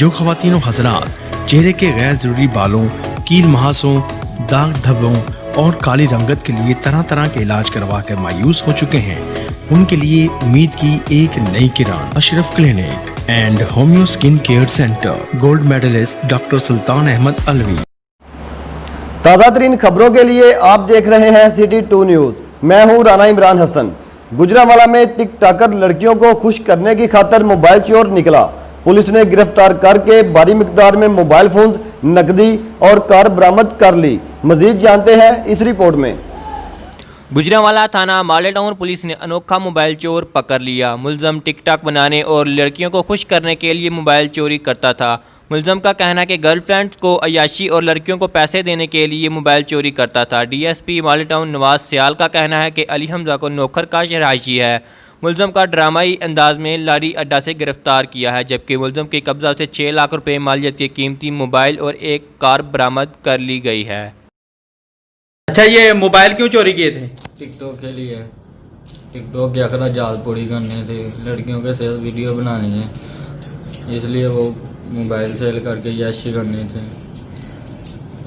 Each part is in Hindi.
जो ख़वातीन और हज़रात चेहरे के गैर ज़रूरी बालों, कील महासों, दाग धब्बों और काली रंगत के लिए तरह तरह के इलाज करवा कर मायूस हो चुके हैं, उनके लिए उम्मीद की एक नई किरण। Ashraf clinic and homeo skin care centre, gold medalist doctor Sultan Ahmed Alvi. ताज़ा तरीन खबरों के लिए आप देख रहे हैं सिटी 2 न्यूज़। मैं हूं राना इमरान हसन। गुजरांवाला में टिकटॉकर लड़कियों को खुश करने की खातिर मोबाइल चोर निकला। पुलिस ने गिरफ्तार करके भारी मिकदार में मोबाइल फोन, नकदी और कार बरामद कर ली। मजीद जानते हैं इस रिपोर्ट में। गुजरांवाला थाना माले टाउन पुलिस ने अनोखा मोबाइल चोर पकड़ लिया। मुलजम टिकटॉक बनाने और लड़कियों को खुश करने के लिए मोबाइल चोरी करता था। मुलजम का कहना है कि गर्लफ्रेंड को अयाशी और लड़कियों को पैसे देने के लिए मोबाइल चोरी करता था। डीएसपी माले टाउन नवाज सियाल का कहना है कि अली हमजा को नौकर का रहायशी है। मुलजम का ड्रामाई अंदाज में लारी अड्डा से गिरफ्तार किया है, जबकि मुलजम के कब्जा से 6 लाख रुपए मालियत के कीमती मोबाइल और एक कार बरामद कर ली गई है। अच्छा, ये मोबाइल क्यों चोरी किए थे? टिकटॉक के लिए। टिकटॉक क्या करा, जाल पूरी करने थे, लड़कियों के साथ वीडियो बनानी है, इसलिए वो मोबाइल सेल करके याशी करने थे,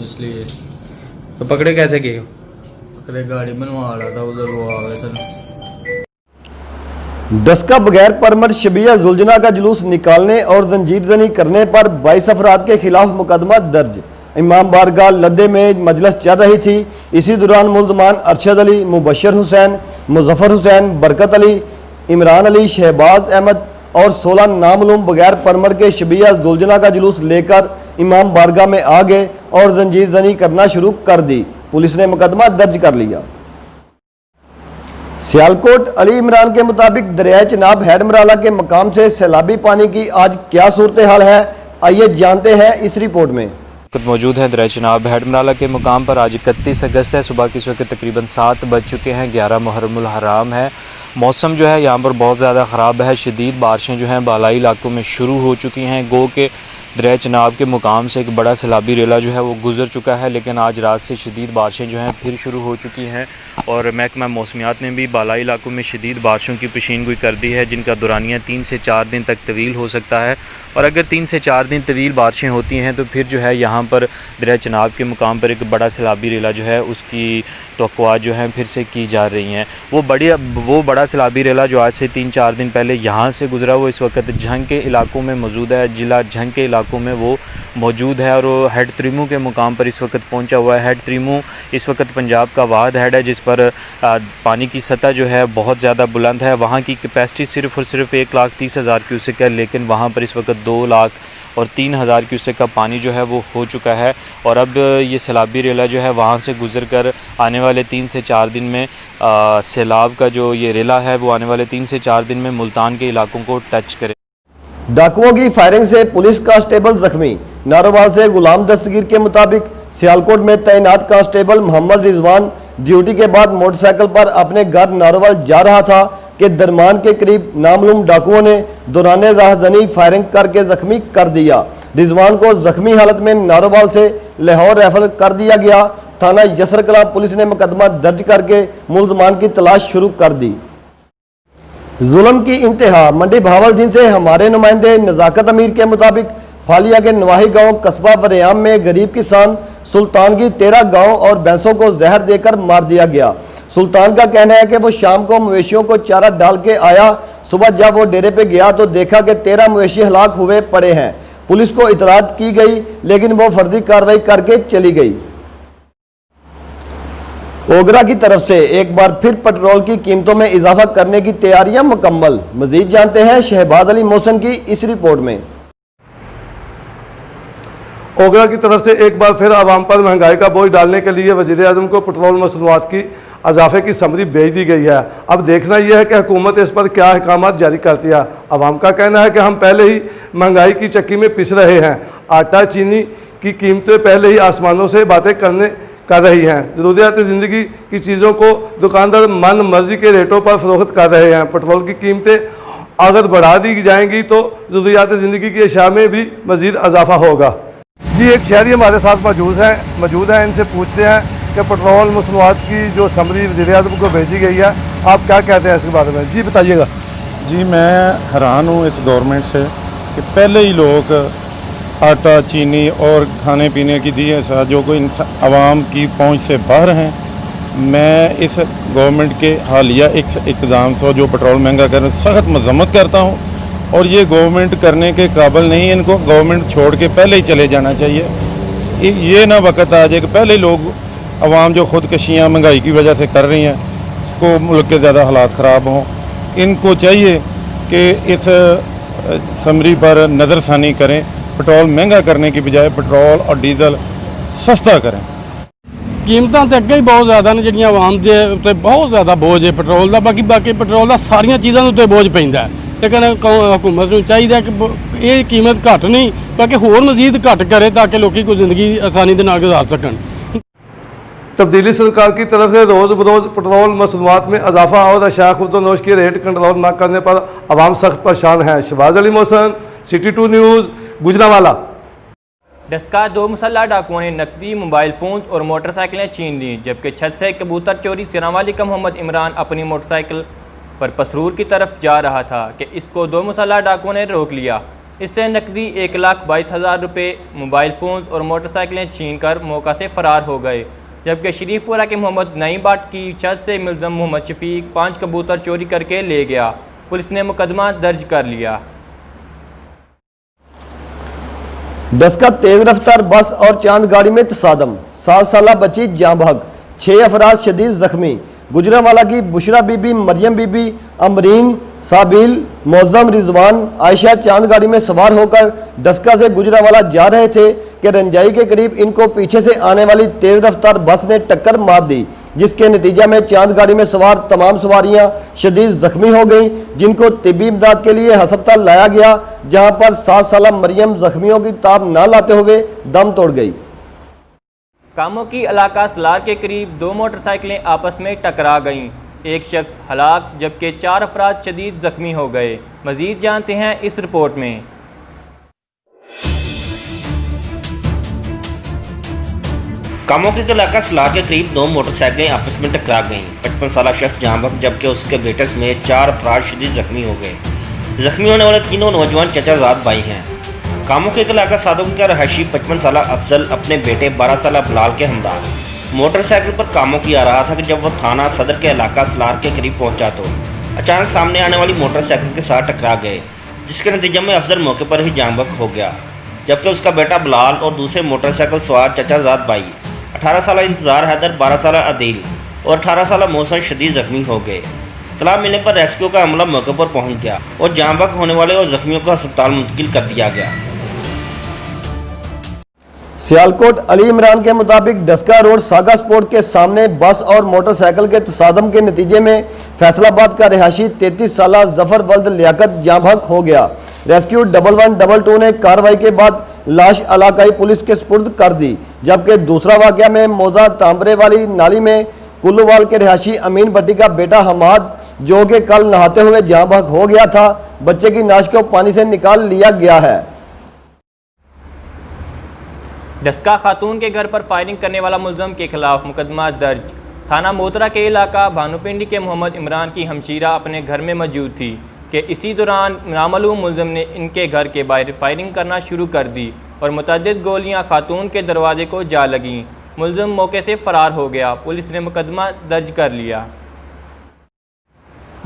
इसलिए। तो पकड़े कैसे गए? पकड़े गाड़ी बनवा रहा था, उधर वो आ गए थे। डस्का बगैर परमिट शबिया जुलजना का जुलूस निकालने और जंजीर जनी करने पर 22 अफराद के खिलाफ मुकदमा दर्ज। इमाम बारगाह लद्दे में मजलिस चल रही थी। इसी दौरान मुल्जमान अरशद अली, मुबशर हुसैन, मुजफ्फर हुसैन, बरकत अली, इमरान अली, शहबाज अहमद और 16 नामालूम बगैर परमिट के शबिया जुलजना का जुलूस लेकर इमाम बारगाह में आ गए और जंजीर जनी करना शुरू कर दी। पुलिस ने मुकदमा दर्ज कर लिया। सियालकोट अली इमरान के मुताबिक दरिया चिनाब हैडमराला के मकाम से सैलाबी पानी की आज क्या सूरत हाल है, आइए जानते हैं इस रिपोर्ट में। मौजूद हैं दरिया चिनाब हैडमराला के मुकाम पर। आज 31 अगस्त है। सुबह के इस वक्त तकरीबन 7 बज चुके हैं। 11 मुहर्रमुल हराम है। मौसम जो है यहाँ पर बहुत ज़्यादा ख़राब है। शदीद बारिशें जो हैं बालाई इलाकों में शुरू हो चुकी हैं। गो के दरिया चिनाब के मुकाम से एक बड़ा सैलाबी रेला जो है वो गुजर चुका है, लेकिन आज रात से शदीद बारिशें जो हैं फिर शुरू हो चुकी हैं और महकमा मौसमियात ने भी बालाई इलाकों में शदीद बारिशों की पेशीनगोई कर दी है, जिनका दौरानिया 3 से 4 दिन तक तवील हो सकता है। और अगर 3 से 4 दिन तवील बारिशें होती हैं तो फिर जो है यहाँ पर दरिया चिनाब के मुकाम पर एक बड़ा सैलाबी रेला जो है उसकी तवक्कुआत जो है फिर से की जा रही हैं। वो बड़ा सैलाबी रेला जो आज से 3-4 दिन पहले यहाँ से गुजरा, वो इस वक्त झंग के इलाकों में मौजूद है। जिला झंग के इलाकों में वो मौजूद है और वो हेड त्रिमू के मुकाम पर इस वक्त पहुंचा हुआ है। हेड त्रिमू इस वक्त पंजाब का वाद हेड है जिस पर पानी की सतह जो है बहुत ज़्यादा बुलंद है। वहाँ की कैपेसिटी सिर्फ़ और सिर्फ 1,30,000 क्यूसेक है, लेकिन वहाँ पर इस वक्त 2,03,000 क्यूसेक का पानी जो है वो हो चुका है। और अब ये सैलाबी रेला जो है वहाँ से गुजर कर आने वाले 3 से 4 दिन में सैलाब का जो ये रेला है वो आने वाले 3 से 4 दिन में मुल्तान के इलाकों को टच करे। डाकुओं की फायरिंग से पुलिस कांस्टेबल जख्मी। नारोवाल से गुलाम दस्तगीर के मुताबिक सियालकोट में तैनात कांस्टेबल मोहम्मद रिजवान ड्यूटी के बाद मोटरसाइकिल पर अपने घर नारोवाल जा रहा था कि दरमान के करीब नामालूम डाकुओं ने दौराने राहजनी फायरिंग करके जख्मी कर दिया। रिजवान को जख्मी हालत में नारोवाल से लाहौर रेफर कर दिया गया। थाना यसरकला पुलिस ने मुकदमा दर्ज करके मुलजमान की तलाश शुरू कर दी। जुल्म की इंतहा। मंडी बहावलदीन से हमारे नुमाइंदे नज़ाकत अमीर के मुताबिक फालिया के नवाही गांव कस्बा वरियाम में गरीब किसान सुल्तान की 13 गांव और भैंसों को जहर देकर मार दिया गया। सुल्तान का कहना है कि वो शाम को मवेशियों को चारा डाल के आया। सुबह जब वो डेरे पे गया तो देखा कि 13 मवेशी हलाक हुए पड़े हैं। पुलिस को इतलात की गई, लेकिन वो फर्जी कार्रवाई करके चली गई। ओगरा की तरफ से एक बार फिर पेट्रोल की कीमतों में इजाफा करने की तैयारियां मुकम्मल। मजीद जानते हैं शहबाज अली मोहसन की इस रिपोर्ट में। ओगरा की तरफ से एक बार फिर आवाम पर महंगाई का बोझ डालने के लिए वज़ीर-ए-आज़म को पेट्रोल मसनूआत की इजाफे की समरी भेज दी गई है। अब देखना यह है कि हुकूमत इस पर क्या अहकाम जारी करती है। आवाम का कहना है कि हम पहले ही महंगाई की चक्की में पिस रहे हैं। आटा चीनी की कीमतें पहले ही आसमानों से बातें कर रही हैं। ज़रूरियात ज़िंदगी की चीज़ों को दुकानदार मन मर्जी के रेटों पर फरोख्त कर रहे हैं। पेट्रोल की कीमतें अगर बढ़ा दी जाएंगी तो ज़रूरियात ज़िंदगी की अशिया में भी मज़ीद इजाफा होगा। जी, एक शहरी हमारे साथ मौजूद हैं, इनसे पूछते हैं कि पेट्रोल मसनूआत की जो समरी वज़ीर-ए-आज़म को भेजी गई है, आप क्या कहते हैं इसके बारे में? जी बताइएगा। जी, मैं हैरान हूँ इस गवर्नमेंट से कि पहले ही लोग आटा, चीनी और खाने पीने की दी है जो कोई आवाम की पहुंच से बाहर हैं। मैं इस गवर्नमेंट के हालिया इक़दाम से जो पेट्रोल महंगा करने सख्त मजम्मत करता हूं, और ये गवर्नमेंट करने के काबिल नहीं है। इनको गवर्नमेंट छोड़ के पहले ही चले जाना चाहिए। ये ना वक्त आ जाए कि पहले ही लोग आवाम जो ख़ुदकशियाँ महंगाई की वजह से कर रही हैं को मुल्क के ज़्यादा हालात ख़राब हों। इनको चाहिए कि इस समरी पर नज़रसानी करें, पेट्रोल महंगा करने की बजाय पेट्रोल और डीजल सस्ता करें। कीमतां तो अगे ही बहुत ज़्यादा ने जिहड़ियां आवाम दे उत्ते बहुत ज़्यादा बोझ है पेट्रोल का। बाकी पेट्रोल का सारियां चीज़ों के उत्ते बोझ पैंदा है, लेकिन हुकूमत नूं चाहिए कि ये कीमत घट नहीं बल्कि होर मजीद घट करे ताकि लोग कोई ज़िंदगी आसानी दे नाल गुजार सकन। तब्दीली सरकार की तरफ से रोज़ बरोज़ पेट्रोल मसनूआत में इजाफा और अशिया खुर्दोनोश की रेट कंट्रोल न करने पर आवाम सख्त परेशान है। Shahbaz Ali Mohsin, city 2 news, Gujranwala. डस्का 2 मुसल्ला डाकुओं ने नकदी, मोबाइल फ़ोन और मोटरसाइकिलें छीन लीं, जबकि छत से कबूतर चोरी सिरावाली का मोहम्मद इमरान अपनी मोटरसाइकिल पर पसरूर की तरफ जा रहा था कि इसको 2 मुसल्ला डाकुओं ने रोक लिया। इससे नकदी 1,22,000 रुपये, मोबाइल फ़ोन और मोटरसाइकिलें छीन कर मौका से फ़रार हो गए। जबकि शरीफपुरा के मोहम्मद नईम बाट की छत से मुलज़म मोहम्मद शफीक 5 कबूतर चोरी करके ले गया। पुलिस ने मुकदमा दर्ज कर लिया। डस्का तेज रफ्तार बस और चांद गाड़ी में तसादम, 7 साला बच्ची जाँ बहक, 6 अफराद शदीद जख्मी। गुजरांवाला की बुशरा बीबी, मरियम बीबी, अमरीन, साबिल, मौजम, रिजवान, आयशा चांद गाड़ी में सवार होकर डस्का से गुजरांवाला जा रहे थे कि रंजाई के करीब इनको पीछे से आने वाली तेज रफ्तार बस ने टक्कर मार दी, जिसके नतीजा में चांद गाड़ी में सवार तमाम सवारियां शदीद जख्मी हो गईं, जिनको तिब्बी इमदाद के लिए हस्पताल लाया गया, जहां पर 7 साला मरियम जख्मियों की ताब न लाते हुए दम तोड़ गई। कामों की इलाका सलार के करीब 2 मोटरसाइकिलें आपस में टकरा गईं। एक शख्स हलाक जबकि 4 अफराद शदीद जख्मी हो गए। मजीद जानते हैं इस रिपोर्ट में। कामों के इलाका सलार के करीब 2 मोटरसाइकिलें आपस में टकरा गईं। 55 साला शख्स जाँ बहक जबकि उसके बेटे में 4 अफराद शदीद जख्मी हो गए। जख्मी होने वाले तीनों नौजवान चचाजाद भाई हैं। कामों के इलाका सादुम का रहायशी 55 साला अफजल अपने बेटे 12 साला बिलाल के हमदार मोटरसाइकिल पर कामों की आ रहा था कि जब वह थाना सदर के इलाका सलार के करीब पहुंचा तो अचानक सामने आने वाली मोटरसाइकिल के साथ टकरा गए, जिसके नतीजे में अफजल मौके पर ही जाँ बहक हो गया, जबकि उसका बेटा बिलाल और दूसरे मोटरसाइकिल सवार चचाजाद भाई 18 साला इंतजार हैदर, 12 साला अदील और 18 साला मोहसन शदीद जख्मी हो गए। तलाब मिलने पर रेस्क्यू का अमला मौके पर पहुंच गया और जाँ बहक होने वाले और जख्मियों को अस्पताल मुंतकिल कर दिया गया। सियालकोट अली इमरान के मुताबिक डस्का रोड सागा स्पोर्ट के सामने बस और मोटरसाइकिल के तसादम के नतीजे में फैसलाबाद का रिहायशी 33 साला जफर वल्द लियाकत जाँ बहक हो गया। रेस्क्यू 1122 ने कार्रवाई के बाद लाश इलाकाई पुलिस के सुपुर्द कर दी, जबकि दूसरा वाक़या में मौजा तांबरे वाली नाली में कुल्लूवाल के रिहायशी अमीन भट्टी का बेटा हमाद, जो कि कल नहाते हुए जाँ बहक हो गया था, बच्चे की नाश को पानी से निकाल लिया गया है। डस्का खातून के घर पर फायरिंग करने वाला मुलज़म के खिलाफ मुकदमा दर्ज। थाना मोतरा के इलाका भानुपिंडी के मोहम्मद इमरान की हमशीरा अपने घर में मौजूद थी कि इसी दौरान नामालूम मुलज़म ने इनके घर के बाहर फायरिंग करना शुरू कर दी और मुतअद्दिद गोलियां खातून के दरवाजे को जा लगीं। मुलज़म मौके से फ़रार हो गया। पुलिस ने मुकदमा दर्ज कर लिया।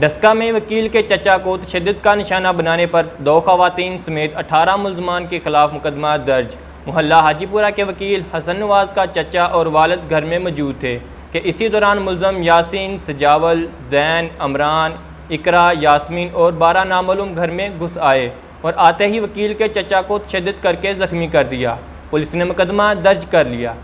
डस्का में वकील के चचा को तशद्दुद का निशाना बनाने पर 2 खवातीन समेत 18 मुलज़मान के खिलाफ मुकदमा दर्ज। मोहल्ला हाजीपुरा के वकील हसन नवाज का चचा और वालिद घर में मौजूद थे कि इसी दौरान मुलज़म यासीन, सजावल, जैन, अमरान, इकरा, यास्मीन और 12 नामालूम घर में घुस आए और आते ही वकील के चचा को तशद्दुद करके ज़ख्मी कर दिया। पुलिस ने मुकदमा दर्ज कर लिया।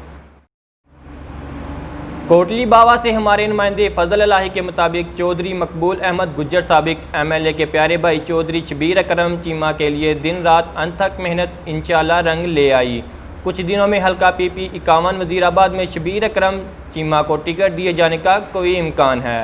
कोटली बावा से हमारे नुमाइंदे फजल इलाही के मुताबिक चौधरी मकबूल अहमद गुज्जर साबिक MLA के प्यारे भाई चौधरी शबीर अकरम चीमा के लिए दिन रात अनथक मेहनत इंशाल्लाह रंग ले आई। कुछ दिनों में हल्का PP 51 वज़ीराबाद में शबीर अकरम चीमा को टिकट दिए जाने का कोई इम्कान है।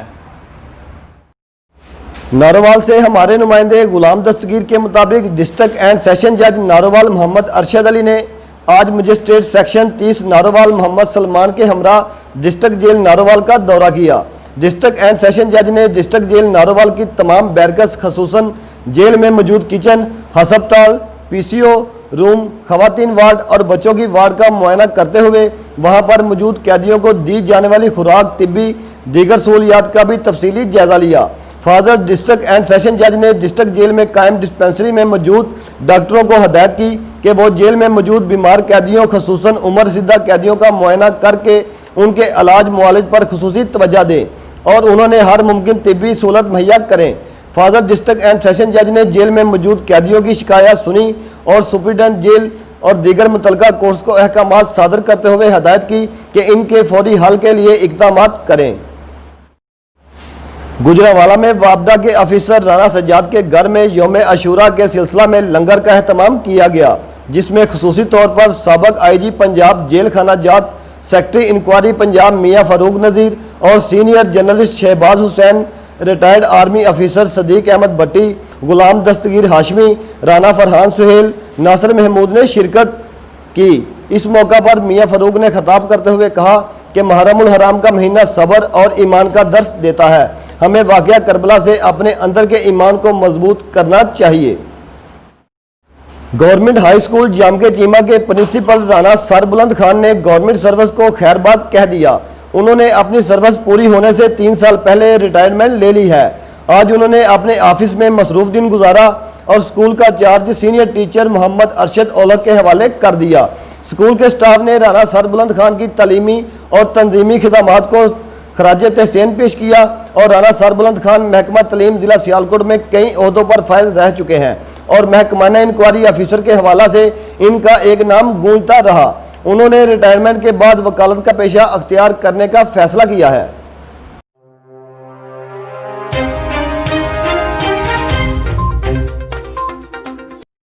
नारोवाल से हमारे नुमाइंदे गुलाम दस्तगीर के मुताबिक डिस्ट्रिक्ट एंड सेशन जज नारोवाल मोहम्मद अरशद अली ने आज मजिस्ट्रेट सेक्शन 30 नारोवाल मोहम्मद सलमान के हमरा डिस्ट्रिक्ट जेल नारोवाल का दौरा किया। डिस्ट्रिक्ट एंड सेशन जज ने डिस्ट्रिक्ट जेल नारोवाल की तमाम बैरकस खसूसन जेल में मौजूद किचन, हस्पताल, PCO रूम, खवातीन वार्ड और बच्चों की वार्ड का मुआयना करते हुए वहां पर मौजूद कैदियों को दी जाने वाली खुराक, तिब्बी दीगर सहूलियात का भी तफसीली जायजा लिया। फादर डिस्ट्रिक्ट एंड सेशन जज ने डिस्ट्रिक्ट जेल में कायम डिस्पेंसरी में मौजूद डॉक्टरों को हदायत की कि वो जेल में मौजूद बीमार कैदियों, खसूसन उम्र रसीदा कैदियों का मुआयना करके उनके इलाज मुआलज पर खुसूसी तवज्जो दें और उन्होंने हर मुमकिन तिब्बी सहूलत मुहैया करें। फादर डिस्ट्रिक्ट एंड सेशन जज ने जेल में मौजूद कैदियों की शिकायत सुनी और सुप्रीडेंट जेल और दीगर मुतलका कोर्ट्स को अहकामात सादर करते हुए हदायत की कि इनके फौरी हल के लिए इक़दामात करें। गुजरांवाला में वापडा के अफसर राना सज्जाद के घर में यौम अशूरा के सिलसिला में लंगर का एहतमाम किया गया, जिसमें खुसूसी तौर पर साबक IG पंजाब जेल खाना जात, सेक्रेटरी इंक्वायरी पंजाब मियाँ फारूक नज़ीर और senior journalist Shahbaz Hussain, retired army अफसर सदीक अहमद भट्टी, गुलाम दस्तगीर हाशमी, राना फरहान सुहेल, नासिर महमूद ने शिरकत की। इस मौका पर मियाँ फारूक ने खिताब करते हुए कहा कि मुहर्रमुल हराम का महीना सब्र और ईमान का दर्स देता है। हमें वाक़या करबला से अपने अंदर के ईमान को मजबूत करना चाहिए। गवर्नमेंट हाई स्कूल जाम के चीमा के प्रिंसिपल राना सरबुलंद खान ने गवर्नमेंट सर्विस को खैरबाद कह दिया। उन्होंने अपनी सर्विस पूरी होने से 3 साल पहले रिटायरमेंट ले ली है। आज उन्होंने अपने ऑफिस में मसरूफ दिन गुजारा और स्कूल का charge senior teacher Mohammad Arshad Olak के हवाले कर दिया। स्कूल के स्टाफ ने राना सरबुलंद खान की तालीमी और तंजीमी खिदमात को खराज तहसीन पेश किया और राना सरबुलंद खान महकमा तालीम जिला सियालकोट में कई ओहदों पर फायज रह चुके हैं और महकमाना इंक्वायरी अफसर के हवाला से इनका एक नाम गूंजता रहा। उन्होंने रिटायरमेंट के बाद वकालत का पेशा अख्तियार करने का फैसला किया है।